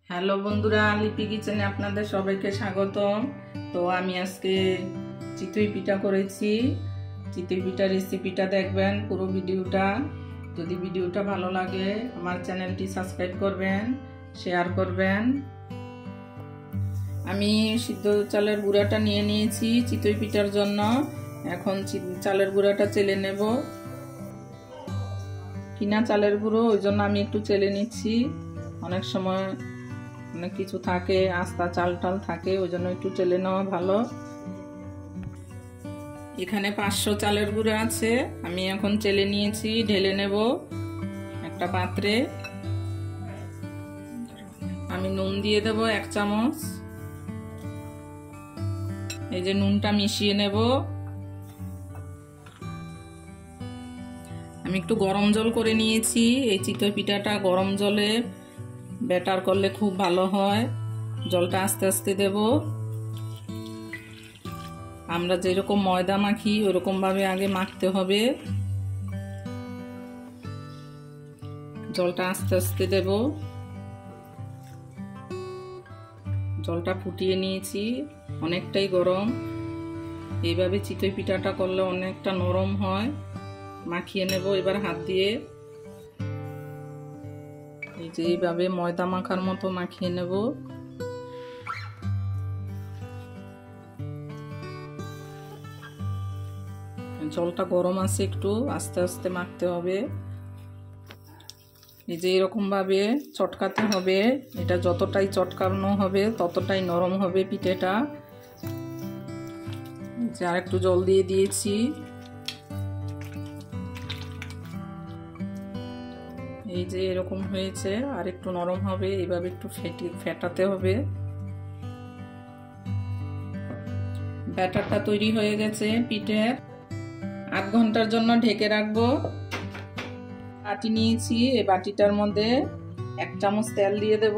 Hello বন্ধুরা, লিপি কিচেনে আপনাদের সবাইকে স্বাগতম। তো আমি আজকে চিতই পিঠা করেছি। চিতই পিঠা রেসিপিটা দেখবেন পুরো ভিডিওটা। যদি ভিডিওটা ভালো লাগে আমার চ্যানেলটি সাবস্ক্রাইব করবেন, শেয়ার করবেন। আমি সিদ্ধ চালের গুঁড়াটা নিয়ে নিয়েছি চিতই পিঠার জন্য। এখন চালের গুঁড়াটা চেলে নেব। কিনা চালের গুঁড়ো, ওই জন্য আমি একটু চেলে নিচ্ছি। অনেক সময় অনেক কিছু থাকে, আস্তা চাল টাল থাকে, ওই জন্য একটু চেলে নেওয়া ভালো। এখানে 500 চালের গুঁড়ো আছে, আমি এখন চেলে নিয়েছি। ঢেলে নেব একটা পাত্রে। আমি নুন দিয়ে দেব 1 চামচ। এই যে নুনটা মিশিয়ে নেব। আমি একটু গরম জল করে নিয়েছি। এই চিতই পিঠাটা গরম জলে ব্যাটার করলে খুব ভালো হয়। জলটা আস্তে আস্তে দেব। আমরা যেরকম ময়দা মাখি ওরকম ভাবে আগে মাখতে হবে। জলটা আস্তে আস্তে দেব। জলটা ফুটিয়ে নিয়েছি, অনেকটাই গরম। এইভাবে চিতই পিঠাটা করলে অনেকটা নরম হয়। মাখিয়ে নেব এবার হাত দিয়ে। এই যে এইভাবে ময়দা মাখার মতো মাখিয়ে নেব। জলটা গরম আছে, একটু আস্তে আস্তে মাখতে হবে। এই যে এরকম ভাবে চটকাতে হবে। এটা যতটাই চটকানো হবে ততটাই নরম হবে পিঠেটা। যে আর একটু জল দিয়ে দিয়েছি। এই যে এরকম হয়েছে, আর একটু নরম হবে। এইভাবে একটু ফেটাতে হবে। ব্যাটারটা তৈরি হয়ে গেছে পিঠের। 8 ঘন্টার জন্য ঢেকে রাখবো। বাটি নিয়েছি, এই বাটিটার মধ্যে 1 চামচ তেল দিয়ে দেব।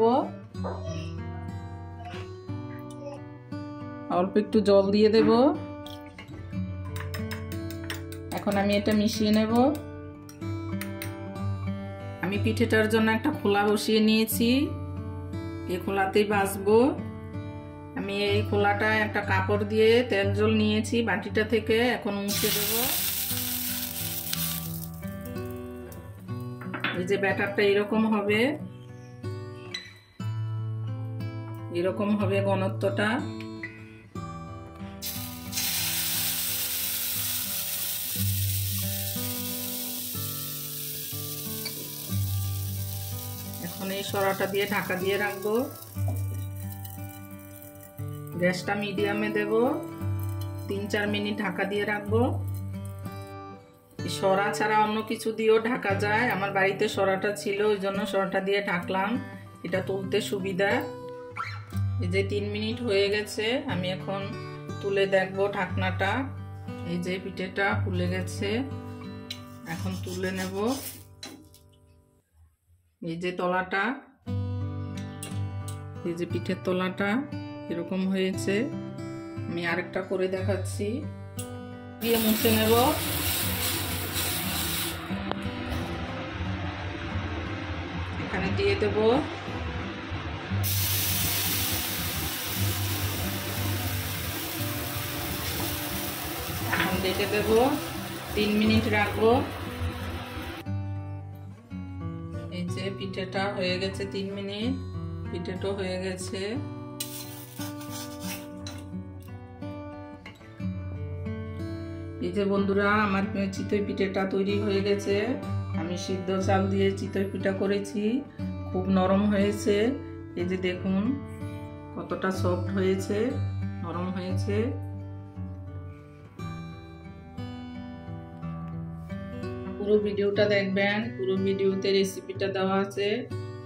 অল্প একটু জল দিয়ে দেব। এখন আমি এটা মিশিয়ে নেব। আমি পিঠেটার জন্য একটা খোলা বসিয়ে নিয়েছি। এই খোলাতেই ভাজবো। আমি এই খোলাটা একটা কাপড় দিয়ে তেল জল নিয়েছি বাটিটা থেকে, এখন মুছে দেব। এই যে ব্যাটারটা এরকম হবে, এরকম হবে ঘনত্বটা। এখন এই সরাটা দিয়ে ঢাকা দিয়ে রাখবো। গ্যাসটা মিডিয়ামে দেব। 3-4 মিনিট ঢাকা দিয়ে রাখবো। সরা ছাড়া অন্য কিছু দিয়েও ঢাকা যায়। আমার বাড়িতে সরাটা ছিল, ওই জন্য সরাটা দিয়ে ঢাকলাম, এটা তুলতে সুবিধা। এই যে 3 মিনিট হয়ে গেছে, আমি এখন তুলে দেখবো ঢাকনাটা। এই যে পিঠেটা ফুলে গেছে, এখন তুলে নেব। এই যে তলাটা, এই যে পিঠের তলাটা এরকম হয়েছে। আমি আরেকটা করে দেখাচ্ছি। দিয়ে মুছে নেব। এখানে দিয়ে দেব। এখন ঢেকে দেব, 3 মিনিট রাখবো। এই যে পিঠেটা হয়ে গেছে 3 মিনিট। পিঠেটা হয়ে গেছে। এই যে বন্ধুরা, আমার চিতই পিঠেটা তৈরি হয়ে গেছে। আমি সিদ্ধ চাল দিয়ে চিতই পিঠা করেছি, খুব নরম হয়েছে। এই যে দেখুন কতটা সফট হয়েছে, নরম হয়েছে। পুরো ভিডিওটা দেখবেন, পুরো ভিডিওতে রেসিপিটা দেওয়া আছে।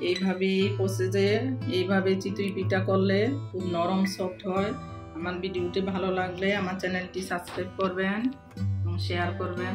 এইভাবে এই প্রসেসে এইভাবে চিতই পিঠা করলে খুব নরম সফট হয়। আমার ভিডিওটি ভালো লাগলে আমার চ্যানেলটি সাবস্ক্রাইব করবেন এবং শেয়ার করবেন।